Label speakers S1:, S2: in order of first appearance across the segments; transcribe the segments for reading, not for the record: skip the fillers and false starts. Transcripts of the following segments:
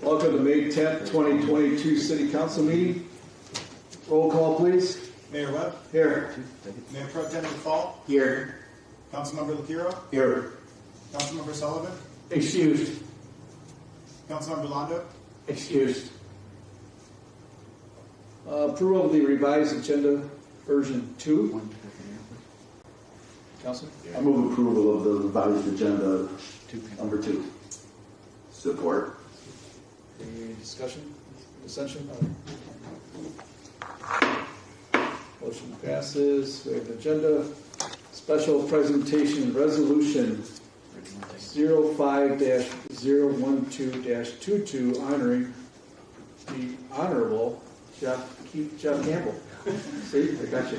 S1: Welcome to May 10th, 2022 City Council meeting. Roll call, please.
S2: Mayor Webb.
S1: Here.
S2: Mayor Pro Tem Fall.
S1: Here.
S2: Councilmember Lacuro.
S1: Here.
S2: Councilmember Sullivan.
S1: Excused.
S2: Councilmember Londo.
S1: Excused. Approval of the revised agenda version 2. Council?
S3: I move approval of the revised agenda number 2. Support.
S1: Any discussion? Dissension? Motion passes. We have an agenda. Special presentation resolution 05-012-22 honoring the Honorable Jeff Campbell. See, I got you.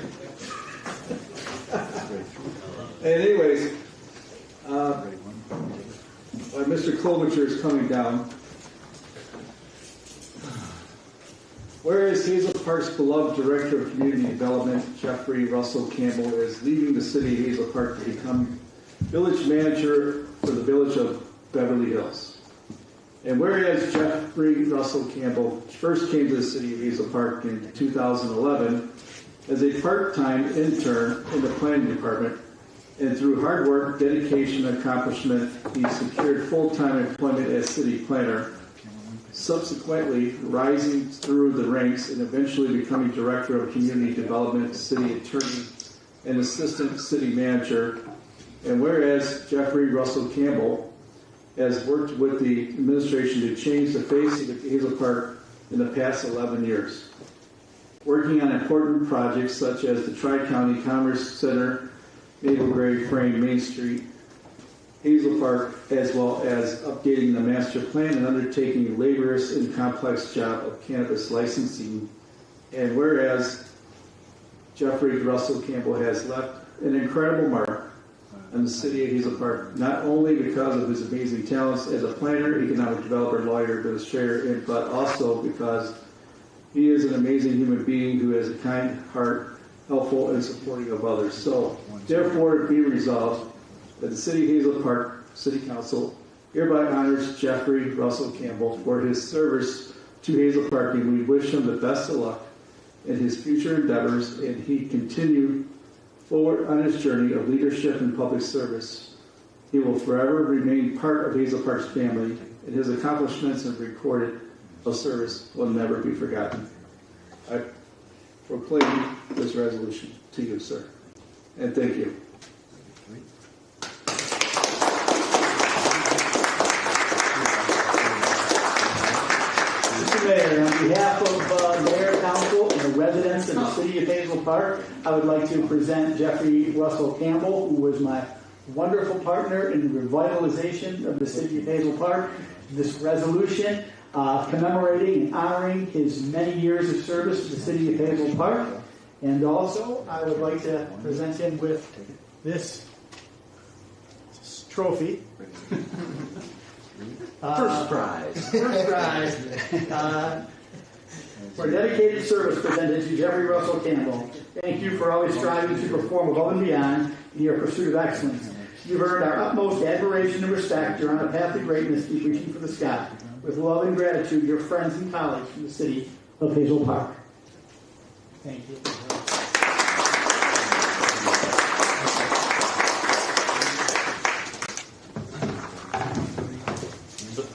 S1: Anyways, Mr. Klobuchar is coming down. Whereas Hazel Park's beloved Director of Community Development, Jeffrey Russell Campbell, is leaving the city of Hazel Park to become village manager for the village of Beverly Hills. And whereas Jeffrey Russell Campbell first came to the city of Hazel Park in 2011 as a part-time intern in the planning department, and through hard work, dedication, and accomplishment, he secured full-time employment as city planner, subsequently rising through the ranks and eventually becoming Director of Community Development, City Attorney, and Assistant City Manager. And whereas Jeffrey Russell Campbell has worked with the administration to change the face of Hazel Park in the past 11 years, working on important projects such as the Tri-County Commerce Center, Naval Grade Frame Main Street, Hazel Park, as well as updating the master plan and undertaking a laborious and complex job of cannabis licensing. And whereas Jeffrey Russell Campbell has left an incredible mark on the city of Hazel Park, not only because of his amazing talents as a planner, economic developer, lawyer, administrator, but also because he is an amazing human being who has a kind heart, helpful, and supporting of others. So, therefore, be resolved that the City of Hazel Park City Council hereby honors Jeffrey Russell Campbell for his service to Hazel Park, and we wish him the best of luck in his future endeavors, and he continue forward on his journey of leadership and public service. He will forever remain part of Hazel Park's family, and his accomplishments and recorded of service will never be forgotten. I proclaim this resolution to you, sir, and thank you.
S4: Mr. Mayor, on behalf of Mayor, Council, and the residents of the City of Hazel Park, I would like to present Jeffrey Russell Campbell, who was my wonderful partner in the revitalization of the City of Hazel Park, this resolution commemorating and honoring his many years of service to the City of Hazel Park. And also, I would like to present him with this trophy.
S3: First prize.
S4: First prize for dedicated service presented to Jeffrey Russell Campbell. Thank you for always striving to perform above and beyond in your pursuit of excellence. You've earned our utmost admiration and respect. You're on a path to greatness, keep reaching for the sky. With love and gratitude, your friends and colleagues from the City of Hazel Park. Thank you.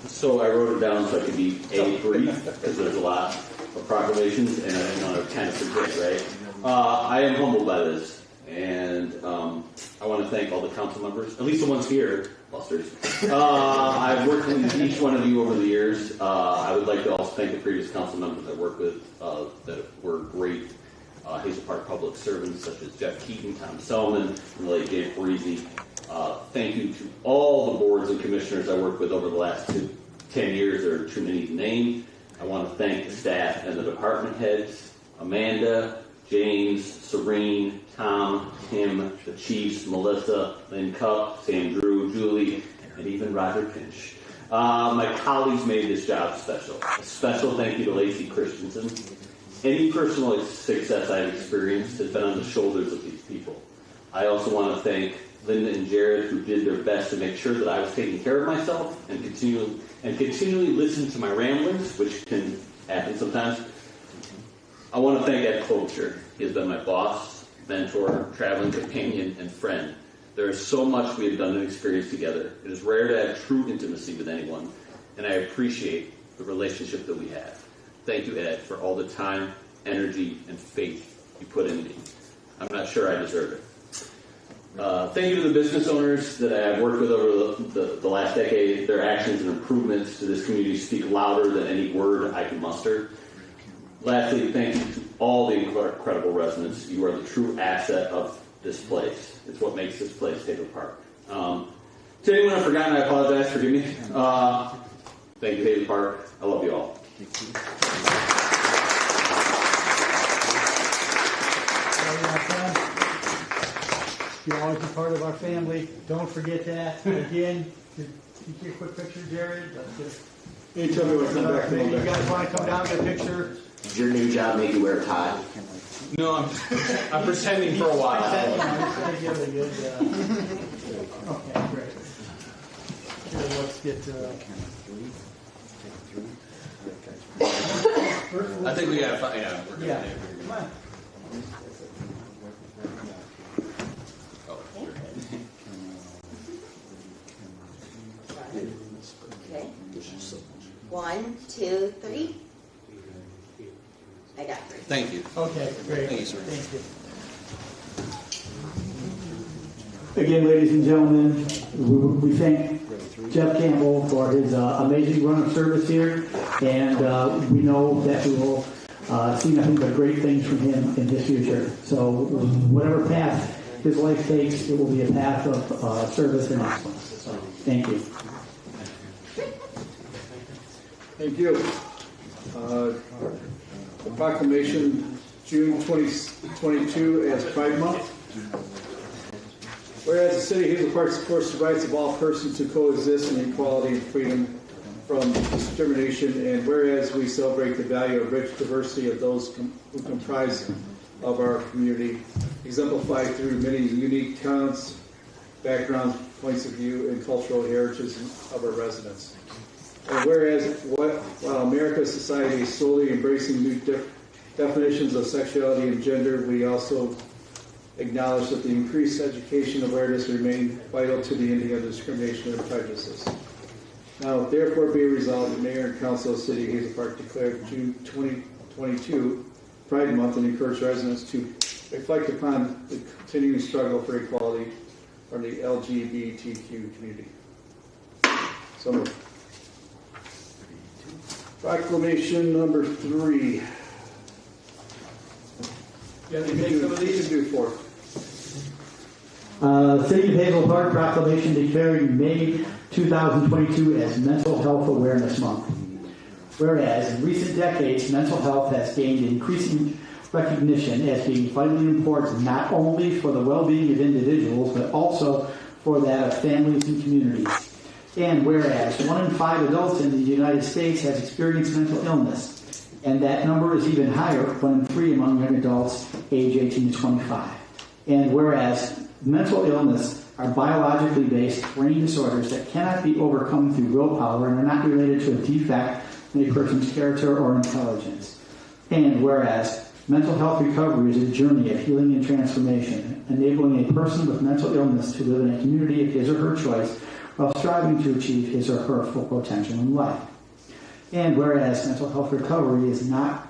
S5: So I wrote it down so I could be brief, because there's a lot of proclamations, and I didn't want to kind of forget, right? I am humbled by this, and I want to thank all the council members, at least the ones here, Busters. I've worked with each one of you over the years. I would like to also thank the previous council members I worked with that were great Hazel Park public servants, such as Jeff Keaton, Tom Selman, and the late Dave Parisi. Thank you to all the boards and commissioners I worked with over the last 10 years. There are too many to name. I want to thank the staff and the department heads, Amanda, James, Serene, Tom, Tim, the chiefs, Melissa, Lynn Cupp, Sam Drew, Julie, and even Roger Pinch. My colleagues made this job special. A special thank you to Lacey Christensen. Any personal success I've experienced has been on the shoulders of these people. I also want to thank Linda and Jared, who did their best to make sure that I was taking care of myself and continually listen to my ramblings, which can happen sometimes. I want to thank Ed Klobuchar. He has been my boss, mentor, traveling companion, and friend. There is so much we have done and experienced together. It is rare to have true intimacy with anyone, and I appreciate the relationship that we have. Thank you, Ed, for all the time, energy, and faith you put in me. I'm not sure I deserve it. Thank you to the business owners that I have worked with over the last decade. Their actions and improvements to this community speak louder than any word I can muster. Lastly, thank you to all the incredible residents. You are the true asset of this place. It's what makes this place Hazel Park. To anyone I've forgotten, I apologize. Forgive me. Thank you, Hazel Park. I love you all.
S4: You're always a part of our family. Don't forget that. Again, take a quick picture, Jared.
S1: Anytime you want to come back,
S4: Maybe you guys want to come down and get a picture.
S3: Does your new job make you wear a tie?
S5: No, I'm pretending for a while.
S4: Okay, great. Here, let's get.
S5: I think we got to find out. We're
S4: Yeah. Come on.
S6: Okay. 1, 2, 3. I got 3.
S5: Thank you.
S4: Okay, great.
S5: Thank you, sir.
S4: Thank you. Again, ladies and gentlemen, we thank Jeff Campbell for his amazing run of service here, and we know that we will see nothing but great things from him in his future. So whatever path his life takes, it will be a path of service and excellence. So thank you.
S1: Thank you. The proclamation, June 2022 as Pride Month. Whereas the city of Hazel Park supports the rights of all persons to coexist in equality and freedom from discrimination, and whereas we celebrate the value of rich diversity of those who comprise of our community, exemplified through many unique talents, backgrounds, points of view, and cultural heritage of our residents. And whereas while America's society is slowly embracing new definitions of sexuality and gender, we also acknowledge that the increased education awareness remain vital to the ending of discrimination and prejudices. Now, therefore, be resolved, the Mayor and Council of the City of Hazel Park declared June 2022 Pride Month and encourage residents to reflect upon the continuing struggle for equality from the LGBTQ community. So moved. Proclamation number 3.
S4: You have to take some of these.
S1: Do 4.
S4: City of Hazel Park proclamation declaring May 2022 as Mental Health Awareness Month. Whereas in recent decades, mental health has gained increasing recognition as being vitally important not only for the well-being of individuals, but also for that of families and communities. And whereas 1 in 5 adults in the United States has experienced mental illness, and that number is even higher, 1 in 3 among young adults age 18 to 25. And whereas mental illness are biologically based brain disorders that cannot be overcome through willpower and are not related to a defect in a person's character or intelligence. And whereas mental health recovery is a journey of healing and transformation, enabling a person with mental illness to live in a community of his or her choice while striving to achieve his or her full potential in life. And whereas mental health recovery is not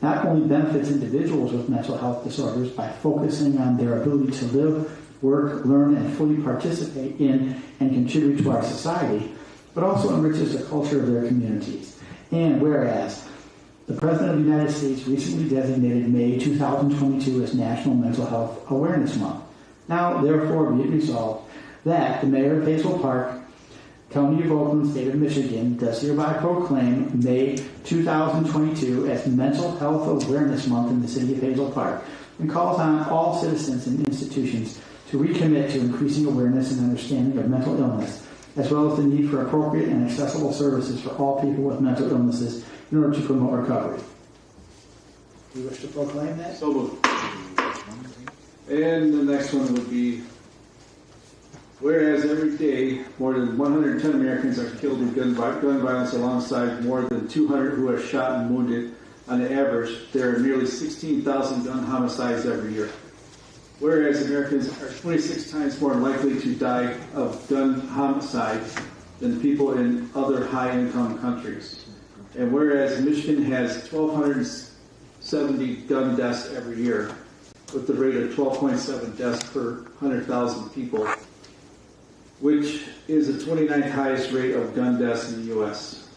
S4: only benefits individuals with mental health disorders by focusing on their ability to live, work, learn, and fully participate in and contribute to our society, but also enriches the culture of their communities. And whereas the President of the United States recently designated May 2022 as National Mental Health Awareness Month. Now, therefore, be it resolved that the Mayor of Hazel Park, County of Oakland, State of Michigan, does hereby proclaim May 2022 as Mental Health Awareness Month in the City of Hazel Park, and calls on all citizens and institutions to recommit to increasing awareness and understanding of mental illness, as well as the need for appropriate and accessible services for all people with mental illnesses in order to promote recovery. Do you wish to proclaim that?
S1: So moved. And the next one would be Whereas every day, more than 110 Americans are killed in gun violence alongside more than 200 who are shot and wounded. On the average, there are nearly 16,000 gun homicides every year. Whereas Americans are 26 times more likely to die of gun homicide than people in other high-income countries. And whereas Michigan has 1,270 gun deaths every year, with the rate of 12.7 deaths per 100,000 people, which is the 29th highest rate of gun deaths in the U.S.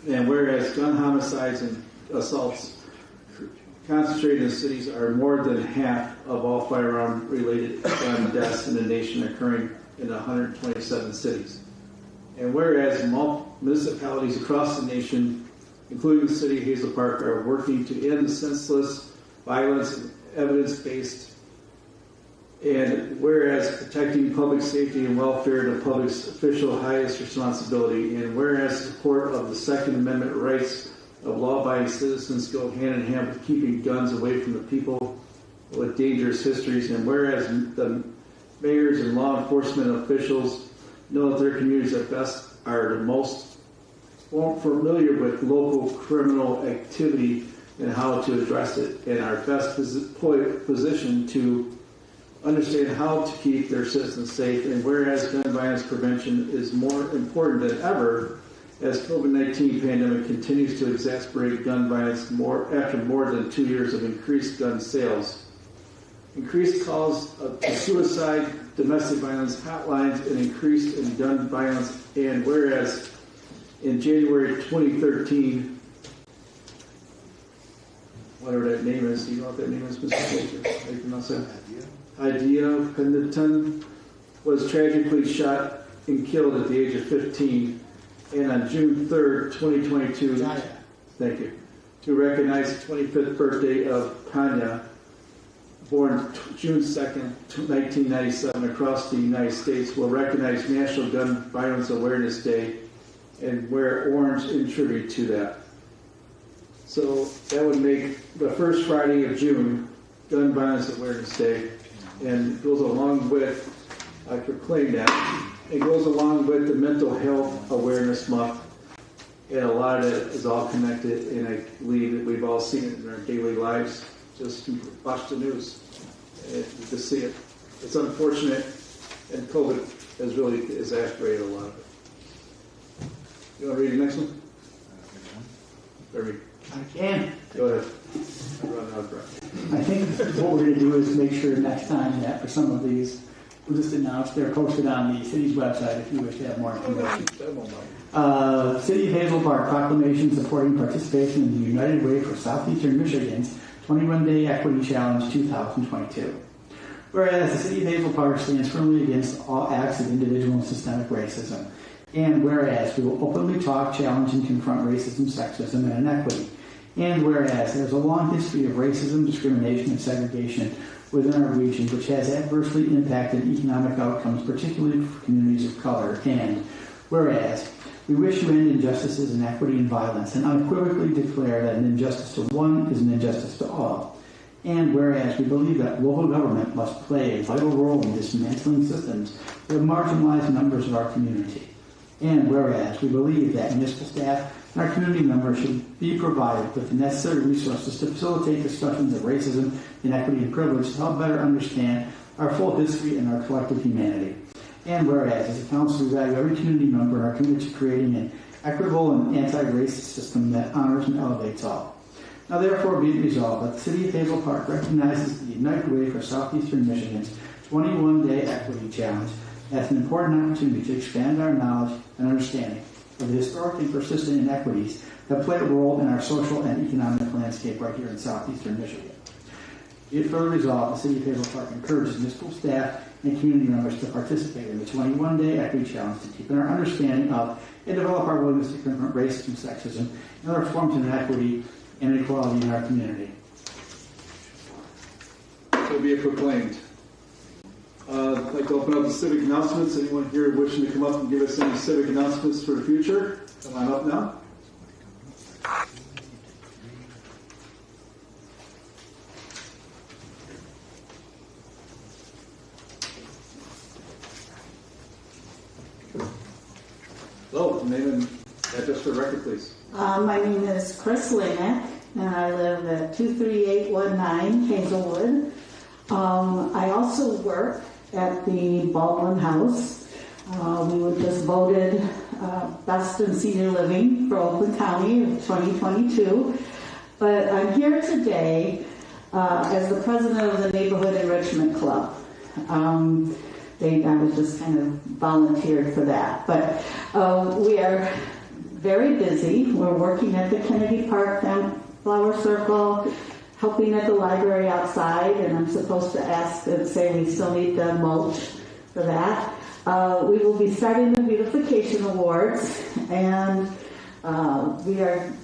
S1: And whereas gun homicides and assaults concentrated in cities are more than half of all firearm-related gun deaths in the nation, occurring in 127 cities. And whereas municipalities across the nation, including the city of Hazel Park, are working to end the senseless violence and evidence-based, and whereas protecting public safety and welfare the public's official highest responsibility, and whereas support of the Second Amendment rights of law-abiding citizens go hand in hand with keeping guns away from the people with dangerous histories, and whereas the mayors and law enforcement officials know that their communities at best are the most familiar with local criminal activity and how to address it, and are best positioned to understand how to keep their citizens safe. And whereas gun violence prevention is more important than ever as COVID-19 pandemic continues to exacerbate gun violence after more than 2 years of increased gun sales, increased calls to suicide, domestic violence hotlines, and increase in gun violence. And whereas in January 2013, whatever that name is, do you know what that name is, Mr. Baker? How do you pronounce that? Idea Pendleton was tragically shot and killed at the age of 15. And on June 3rd, 2022, thank you, to recognize the 25th birthday of Panya, born June 2nd, 1997, across the United States, will recognize National Gun Violence Awareness Day and wear orange in tribute to that. So that would make the first Friday of June Gun Violence Awareness Day, and goes along with, I proclaim that, it goes along with the Mental Health Awareness Month, and a lot of it is all connected, and I believe that we've all seen it in our daily lives. Just watch the news to see it. It's unfortunate, and COVID has really exacerbated a lot of it. You want to read the next one?
S4: I can.
S1: Go ahead. I'm running out of breath.
S4: I think what we're going to do is make sure next time that for some of these, we'll just announce they're posted on the city's website if you wish to have more information. City of Hazel Park proclamation supporting participation in the United Way for Southeastern Michigan's 21-Day Equity Challenge 2022. Whereas the City of Hazel Park stands firmly against all acts of individual and systemic racism. And whereas we will openly talk, challenge, and confront racism, sexism, and inequity. And whereas there is a long history of racism, discrimination, and segregation within our region, which has adversely impacted economic outcomes, particularly for communities of color. And whereas we wish to end injustices, inequity, and violence, and unequivocally declare that an injustice to one is an injustice to all. And whereas we believe that local government must play a vital role in dismantling systems that have marginalized members of our community. And whereas we believe that municipal staff and our community members should be provided with the necessary resources to facilitate discussions of racism, inequity, and privilege to help better understand our full history and our collective humanity. And whereas, as a council, we value every community member and are committed to creating an equitable and anti-racist system that honors and elevates all. Now therefore be it resolved that the City of Hazel Park recognizes the United Way for Southeastern Michigan's 21-Day Equity Challenge as an important opportunity to expand our knowledge and understanding of the historic and persistent inequities that play a role in our social and economic landscape right here in southeastern Michigan. Be it further resolved, the City of Hazel Park encourages municipal staff and community members to participate in the 21-Day Equity Challenge to deepen our understanding of and develop our willingness to confront racism, sexism, and other forms of inequity and inequality in our community.
S1: So be it proclaimed. I'd like to open up the civic announcements. Anyone here wishing to come up and give us any civic announcements for the future? Come on up now. name and address for the record, please.
S7: My name is Chris Lanick, and I live at 23819 Hazelwood. I also work at the Baldwin House. We were just voted Best in Senior Living for Oakland County of 2022. But I'm here today as the president of the Neighborhood Enrichment Club. I was just kind of volunteered for that. But we are very busy. We're working at the Kennedy Park Flower Circle, helping at the library outside, and I'm supposed to ask and say we still need the mulch for that. We will be starting the beautification awards, and the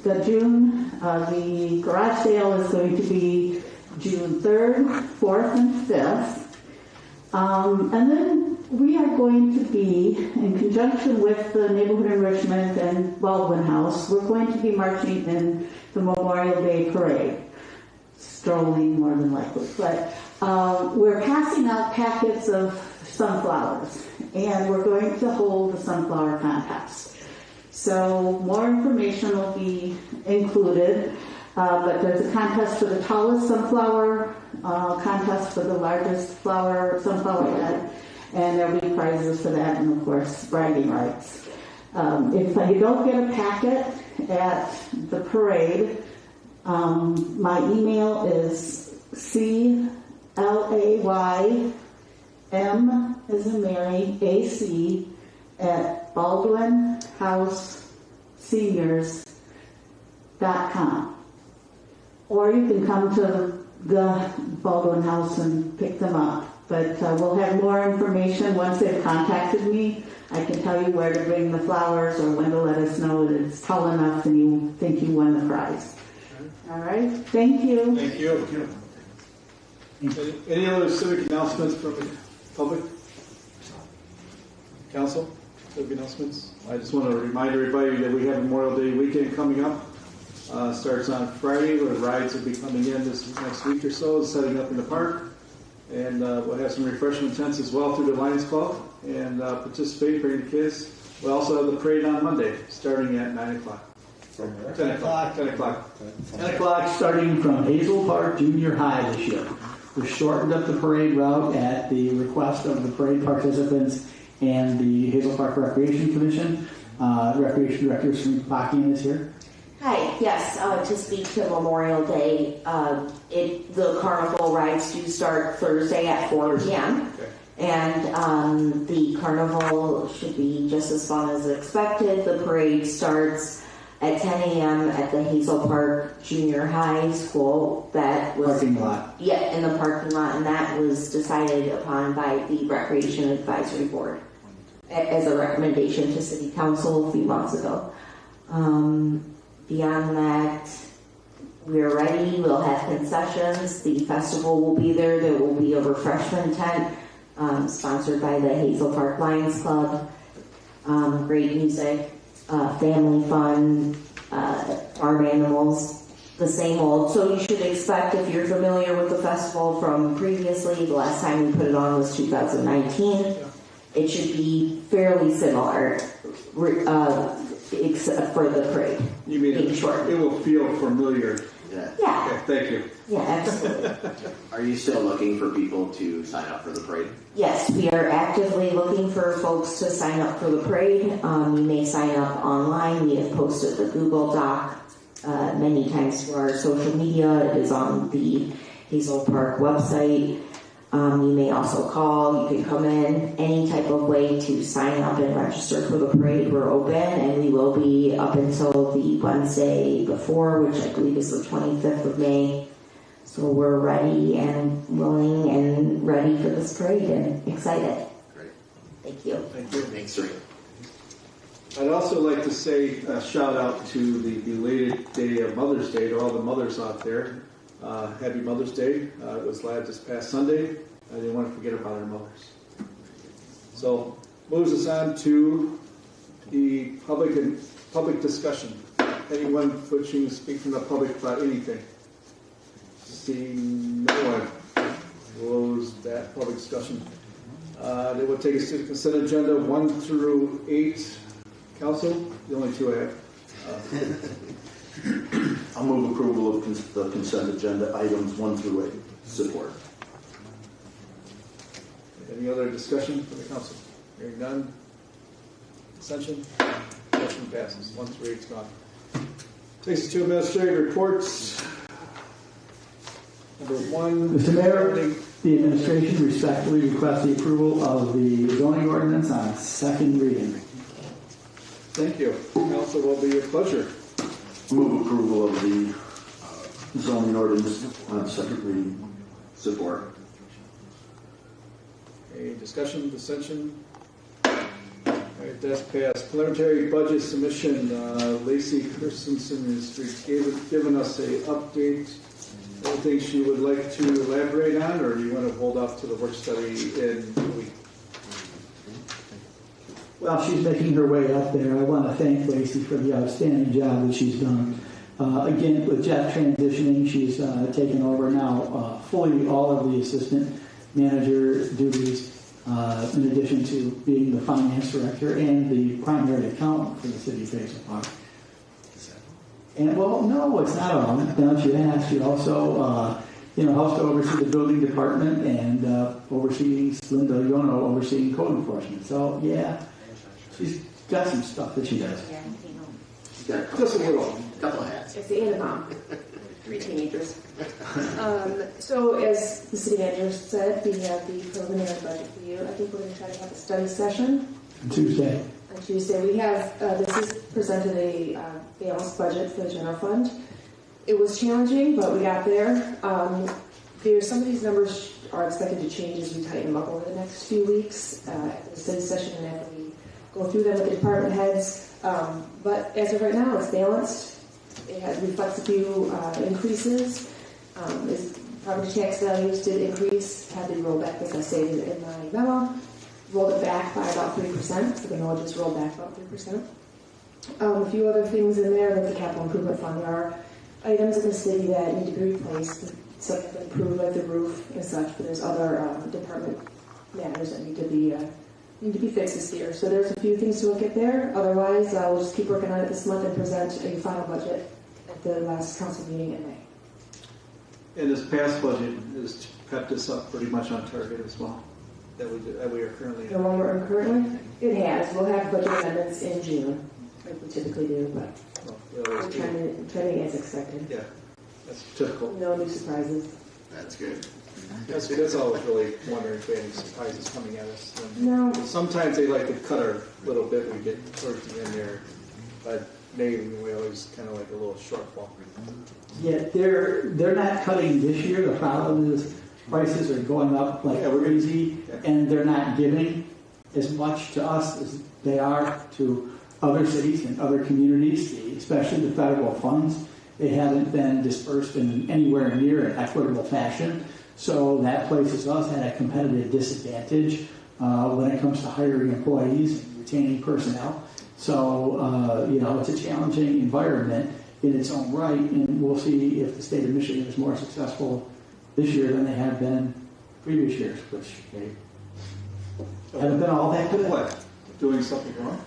S7: garage sale is going to be June 3rd, 4th, and 5th. And then we are going to be, in conjunction with the Neighborhood Enrichment and Baldwin House, we're going to be marching in the Memorial Day Parade. Strolling, more than likely. But we're passing out packets of sunflowers, and we're going to hold a sunflower contest. So more information will be included, but there's a contest for the tallest sunflower, contest for the largest sunflower head, and there'll be prizes for that, and of course, bragging rights. If you don't get a packet at the parade, my email is CLAYM as in Mary, AC at BaldwinHouseSeniors.com. Or you can come to the Baldwin House and pick them up. But we'll have more information once they've contacted me. I can tell you where to bring the flowers or when to let us know that it's tall enough and you think you won the prize. All right. Thank you.
S1: Thank you. Any other civic announcements from the public? Council? Civic announcements? I just want to remind everybody that we have Memorial Day weekend coming up. Starts on Friday, where the rides will be coming in this next week or so, setting up in the park. And we'll have some refreshment tents as well through the Lions Club. And participate, bring the kids. We'll also have the parade on Monday, starting at 9 o'clock. 10 o'clock. 10 o'clock.
S4: 10 o'clock starting from Hazel Park Junior High this year. We've shortened up the parade route at the request of the parade participants and the Hazel Park Recreation Commission. Recreation Director Sri Pakian is here.
S8: Hi, yes, to speak to Memorial Day, the carnival rides do start Thursday at 4 p.m.
S1: Okay.
S8: And the carnival should be just as fun as expected. The parade starts at 10 a.m. at the Hazel Park Junior High School. That was
S4: Parking lot.
S8: Yeah, in the parking lot, and that was decided upon by the Recreation Advisory Board as a recommendation to City Council a few months ago. Beyond that, we're ready. We'll have concessions. The festival will be there. There will be a refreshment tent sponsored by the Hazel Park Lions Club. Great music, family fun, farm animals, the same old. So you should expect, if you're familiar with the festival from previously, the last time we put it on was 2019. It should be fairly similar, except for the parade.
S1: You mean it will feel familiar?
S8: Yeah.
S1: Okay, thank you.
S8: Yeah, absolutely.
S9: Are you still looking for people to sign up for the parade?
S8: Yes, we are actively looking for folks to sign up for the parade. You may sign up online. We have posted the Google Doc many times to our social media. It is on the Hazel Park website. You may also call. You can come in. Any type of way to sign up and register for the parade. We're open, and we will be up until the Wednesday before, which I believe is the 25th of May. So we're ready and willing and ready for this parade and excited.
S9: Great.
S8: Thank you.
S1: Thank you.
S9: Thanks, Sri.
S1: I'd also like to say a shout out to the belated day of Mother's Day to all the mothers out there. Happy Mother's Day. It was this past Sunday. I didn't want to forget about our mothers. So, moves us on to the public discussion. Anyone wishing to speak from the public about anything? Seeing no one, close that public discussion. They will take us to the consent agenda 1 through 8 Council, the only two I have.
S3: I'll move approval of the consent agenda items 1 through 8. Support.
S1: Any other discussion from the council? Hearing none. Dissension? Motion passes. 1 through 8 is gone. Takes us to administrative reports. Number 1.
S4: Mr. Mayor, the administration respectfully requests the approval of the zoning ordinance on second reading.
S1: Thank you. Council will be your pleasure.
S3: Move approval of the zoning ordinance on second reading. Support.
S1: Any discussion, dissension? All right, that's passed. Preliminary budget submission. Lacey Christensen has given us a update. Anything she would like to elaborate on, or do you want to hold off to the work study in a week?
S4: Well, she's making her way up there. I want to thank Lacey for the outstanding job that she's done. Again, with Jeff transitioning, she's taken over now fully all of the assistant manager duties, in addition to being the finance director and the primary accountant for the city of Hazel Park. And well, no, it's not all. Now she has. She also, helps to oversee the building department and oversees Linda Yono overseeing code enforcement. So yeah, she's got some stuff that she does.
S6: Yeah,
S1: Just a little.
S9: Couple of hats.
S10: It's the end of mom. 3 teenagers. So as the city manager said, we have the preliminary budget for you. I think we're going to try to have a study session
S4: On Tuesday.
S10: on Tuesday. We have, this is presented a balanced budget for the general fund. It was challenging, but we got there. Some of these numbers are expected to change as we tighten them up over the next few weeks at the study session and after we go through them with the department heads. But as of right now, it's balanced. It reflects a few increases. Property tax values did increase, had to roll back, as I stated in my memo. Rolled it back by about 3%, so the millages rolled back about 3%. A few other things in there, like the capital improvement fund. There are items in the city that need to be replaced, some have been improved, like the roof and such, but there's other department matters that need to be fixed this year. So there's a few things to look at there. Otherwise, we'll just keep working on it this month and present a final budget at the last council meeting in May.
S1: And this past budget has kept us up pretty much on target as well. That we are currently.
S10: The one we're in currently, it has. We'll have budget amendments in June, like we typically do, but we're trending as expected.
S1: Yeah, that's typical.
S10: No new surprises.
S9: That's good.
S1: That's all I was really wondering if we had any surprises coming at us.
S10: No.
S1: Sometimes they like to cut our little bit when we get towards the end there, but maybe we always kind of like a little shortfall.
S4: Yeah, they're not cutting this year. The problem is prices are going up like crazy, and they're not giving as much to us as they are to other cities and other communities, especially the federal funds. They haven't been dispersed in anywhere near an equitable fashion. So that places us at a competitive disadvantage when it comes to hiring employees and retaining personnel. So, it's a challenging environment in its own right, and we'll see if the state of Michigan is more successful this year than they have been in previous years, which they haven't been all that good.
S1: What? Doing something wrong?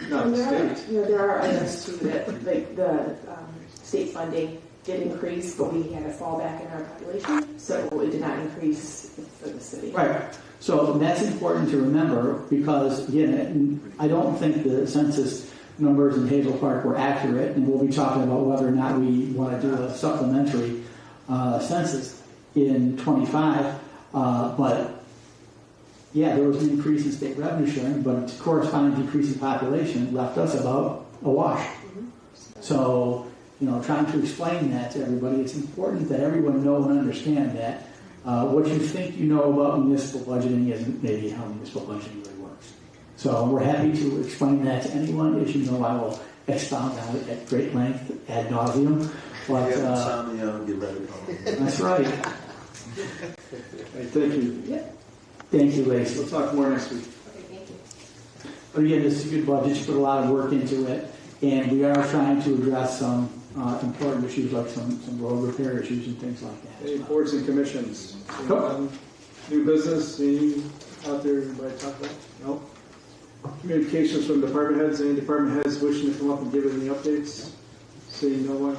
S1: No,
S10: And
S1: the
S10: there
S1: state.
S10: are there are items too that, like the state funding did increase, but we had a fallback in our population, so it did not increase for the city.
S4: Right. So that's important to remember because, again, I don't think the census numbers in Hazel Park were accurate, and we'll be talking about whether or not we want to do a supplementary census in 25. But yeah, there was an increase in state revenue sharing, but a corresponding decrease in population left us about a wash. So, trying to explain that to everybody, it's important that everyone know and understand that what you think you know about municipal budgeting isn't maybe how municipal budgeting really works. So we're happy to explain that to anyone. As you know, I will expound on it at great length, ad nauseum. But
S3: Get ready.
S4: that's right.
S1: Hey, thank you.
S4: Yeah. Thank you, Lacey.
S1: We'll talk more next week.
S10: Okay, thank you.
S4: But again, this is a good budget. You put a lot of work into it, and we are trying to address some important issues like some road repair issues and things like that.
S1: Any boards and commissions?
S4: Nope.
S1: New business? Any out there anybody talk about? No. Communications from department heads. Any department heads wishing to come up and give any updates? Seeing no one.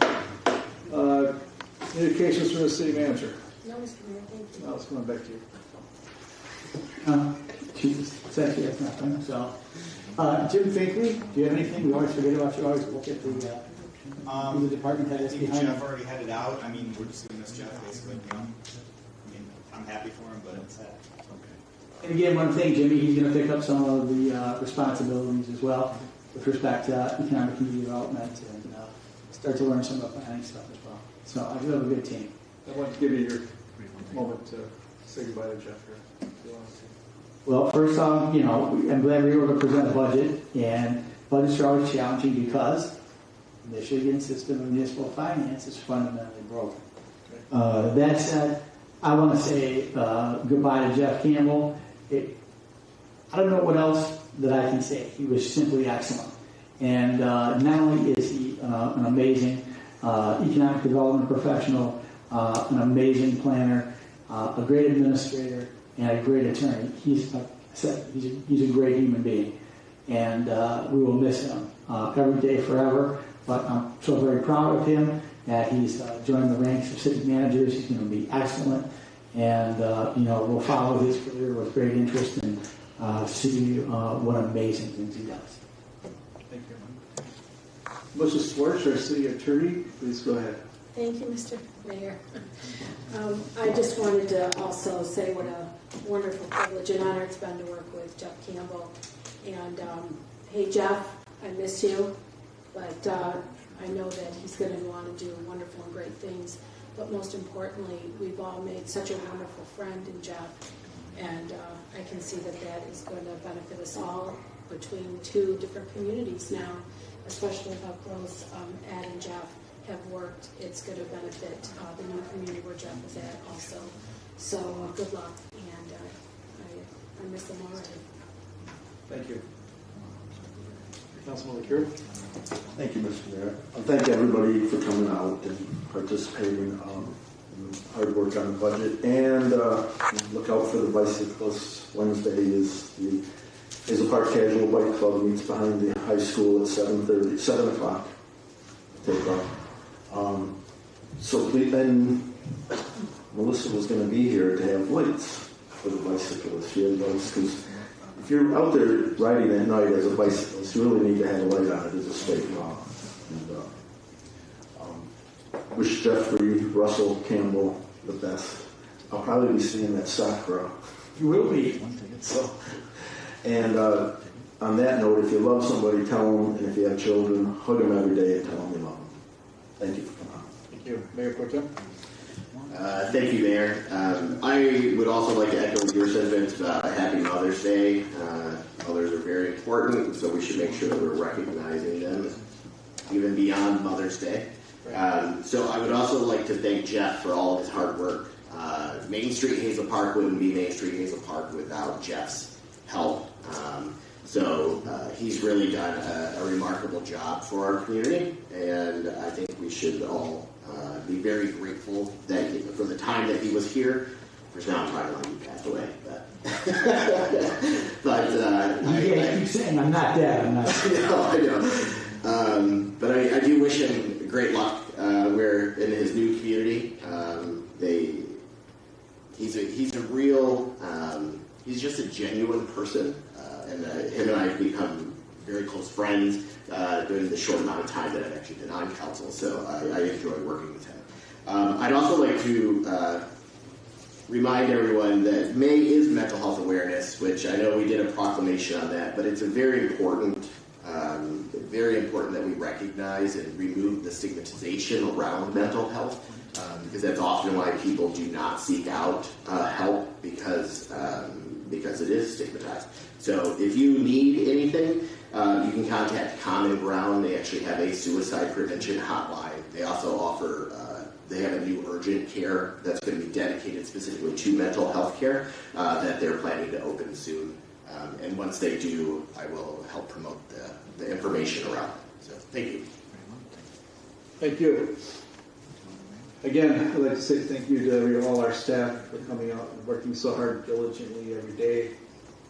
S1: Communications from the city manager.
S10: No, Mr. Mayor, thank you.
S1: Now it's coming back to you.
S4: She said she has nothing, so. Jim Finkley, do you have anything? We always forget about you, always look at who the department head
S2: I
S4: is
S2: think
S4: behind.
S2: Jeff already headed out. I mean, we're just gonna miss Jeff basically, you know. I mean, I'm happy for him, but it's sad.
S4: And again, one thing, Jimmy, he's going to pick up some of the responsibilities as well with respect to economic community development and start to learn some of the planning stuff as well. So I do have a good team.
S1: I want to give you your moment to say goodbye to Jeff here. If you want to.
S4: Well, first off, I'm glad we were able to present a budget, and budgets are always challenging because the Michigan system of municipal finance is fundamentally broken. That said, I want to say goodbye to Jeff Campbell. I don't know what else that I can say. He was simply excellent. And not only is he an amazing economic development professional, an amazing planner, a great administrator, and a great attorney. He's, like I said, he's a great human being. And we will miss him every day forever. But I'm so very proud of him that he's joined the ranks of civic managers. He's going to be excellent. And, we'll follow his career with great interest and see what amazing things he does.
S1: Thank you. Melissa Swartz, our city attorney, please go ahead.
S11: Thank you, Mr. Mayor. I just wanted to also say what a wonderful privilege and honor it's been to work with Jeff Campbell. And hey, Jeff, I miss you, but I know that he's going to go on and do wonderful and great things. But most importantly, we've all made such a wonderful friend in Jeff, and I can see that that is going to benefit us all between two different communities now, especially how close Ed and Jeff have worked. It's going to benefit the new community where Jeff is at also. So good luck, and I miss them already.
S1: Thank you. Councilman LaCure.
S3: Thank you, Mr. Mayor. Thank everybody for coming out and participating in hard work on the budget. And look out for the bicyclists. Wednesday is the Hazel Park Casual Bike Club meets behind the high school at 7 o'clock. Take off. So then Melissa was going to be here to have lights for the bicyclists. She had lights because if you're out there riding at night as a bicyclist, you really need to have a light on it as a state law. And wish Jeffrey Russell Campbell the best. I'll probably be seeing that Sakura.
S4: You will be.
S3: So, and on that note, if you love somebody, tell them. And if you have children, hug them every day and tell them you love them. Thank you for coming on.
S1: Thank you. Mayor Pro Tem.
S9: Thank you, Mayor. I would also like to echo your sentiments about a Happy Mother's Day. Mothers are very important, so we should make sure that we're recognizing them even beyond Mother's Day. So I would also like to thank Jeff for all of his hard work. Main Street Hazel Park wouldn't be Main Street Hazel Park without Jeff's help. So he's really done a remarkable job for our community, and I think we should all be very grateful that for the time that he was here. There's now time when he passed away, but
S4: I keep saying I'm not dead. I'm not.
S9: I know. But I do wish him great luck. We're in his new community. He's a real. He's just a genuine person, and him and I have become very close friends during the short amount of time that I've actually been on council. So I enjoy working with him. I'd also like to remind everyone that May is Mental Health Awareness, which I know we did a proclamation on that, but it's a very important that we recognize and remove the stigmatization around mental health, because that's often why people do not seek out help because it is stigmatized. So if you need anything, you can contact Common Ground. They actually have a suicide prevention hotline. They also offer, they have a new urgent care that's going to be dedicated specifically to mental health care that they're planning to open soon. And once they do, I will help promote the information around it. So thank you.
S1: Thank you. Again, I'd like to say thank you to all our staff for coming out and working so hard diligently every day.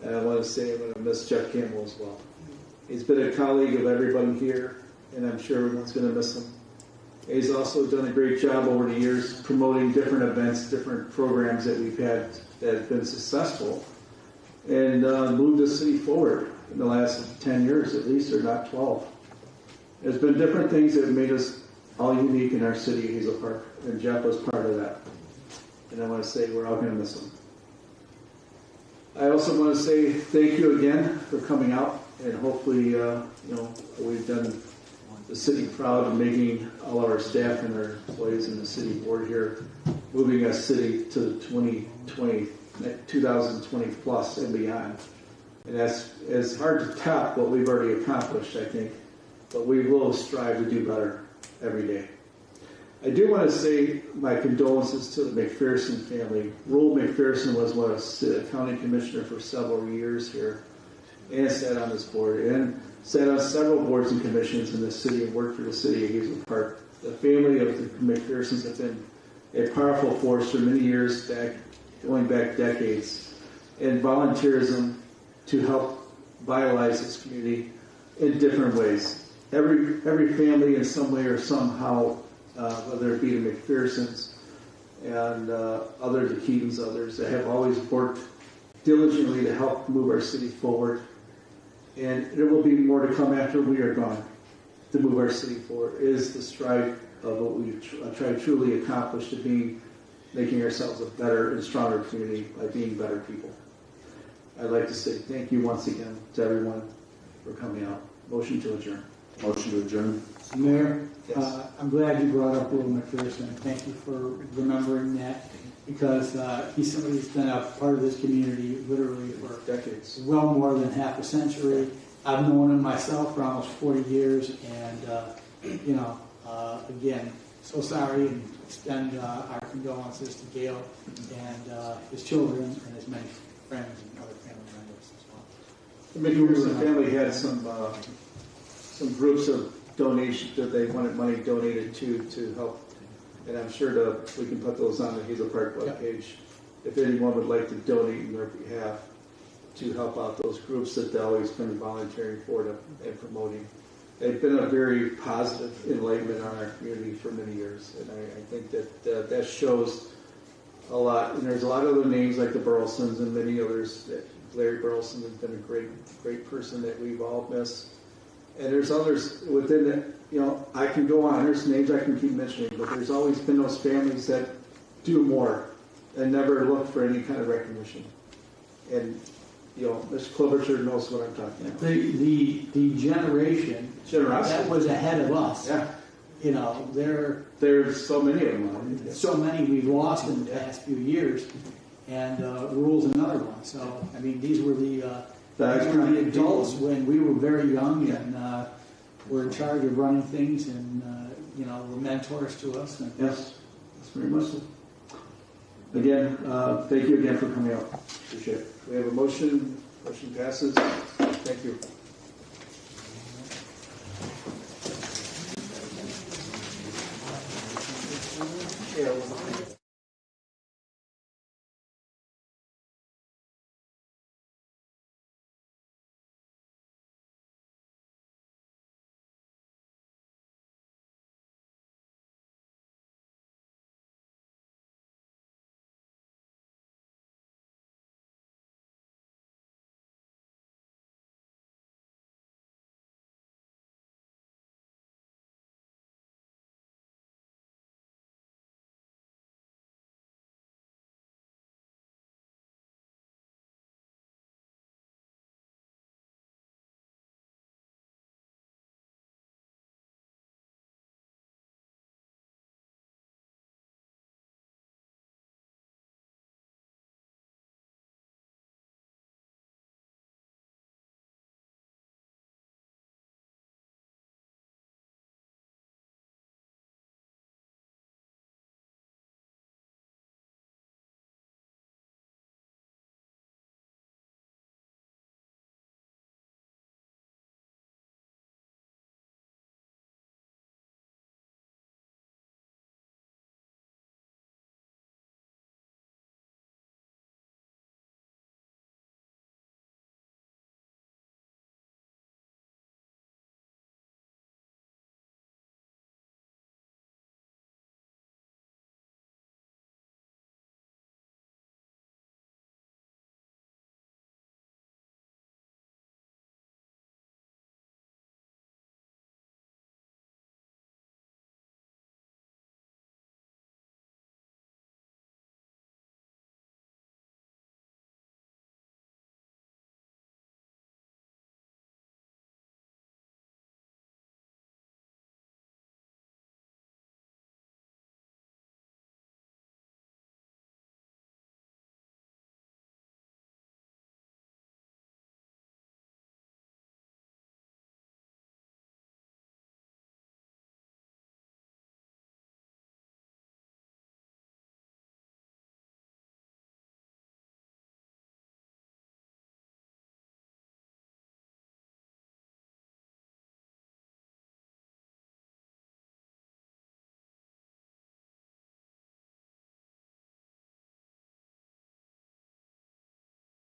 S1: And I want to say I'm going to miss Jeff Campbell as well. He's been a colleague of everybody here, and I'm sure everyone's going to miss him. He's also done a great job over the years promoting different events, different programs that we've had that have been successful, and moved the city forward in the last 10 years at least, or not 12. There's been different things that have made us all unique in our city, Hazel Park, and Jeff was part of that. And I want to say we're all going to miss him. I also want to say thank you again for coming out, and hopefully, we've done the city proud of making all of our staff and our employees in the city board here, moving our city to 2020 plus and beyond. And it's hard to top what we've already accomplished, I think, but we will strive to do better every day. I do want to say my condolences to the McPherson family. Roel McPherson was a county commissioner for several years here and sat on this board and sat on several boards and commissions in the city and worked for the city of Hazel Park. The family of the McPhersons have been a powerful force for many years back, going back decades, in volunteerism to help vitalize this community in different ways. Every family in some way or somehow, whether it be the McPhersons and others, the Keatons, others, that have always worked diligently to help move our city forward. And there will be more to come after we are gone to move our city forward, is the strive of what we try to truly accomplish to be making ourselves a better and stronger community by being better people. I'd like to say thank you once again to everyone for coming out. Motion to adjourn.
S3: Motion to adjourn.
S4: Mayor,
S1: Yes.
S4: I'm glad you brought up Will McPherson. Thank you for remembering that, because he's somebody who's been a part of this community literally for
S1: Decades.
S4: well more than half a century. I've known him myself for almost 40 years, and again, so sorry, and extend our condolences to Gail and his children and his many friends and other family members as well.
S1: The McPherson family had some groups of donations that they wanted money donated to help, and I'm sure we can put those on the Hazel Park webpage if anyone would like to donate in their behalf to help out those groups that they've always been volunteering for and promoting. They've been a very positive enlightenment on our community for many years, and I think that shows a lot. And there's a lot of other names like the Burlesons and many others. Larry Burleson has been a great person that we've all missed. And there's others within it, I can go on, there's names I can keep mentioning, but there's always been those families that do more and never look for any kind of recognition. And, Mr. Klobuchar knows what I'm talking about.
S4: The generation
S1: Generosity.
S4: that was ahead of us,
S1: Yeah. There's so many of them.
S4: so many we've lost in the past few years, and Rule's another one. So, I mean, these were the adults when we were very young and were in charge of running things and, were mentors to us. And
S1: Yes, that's very much so. Again, thank you again for coming out. Appreciate it. We have a motion. Motion passes. Thank you. Yeah.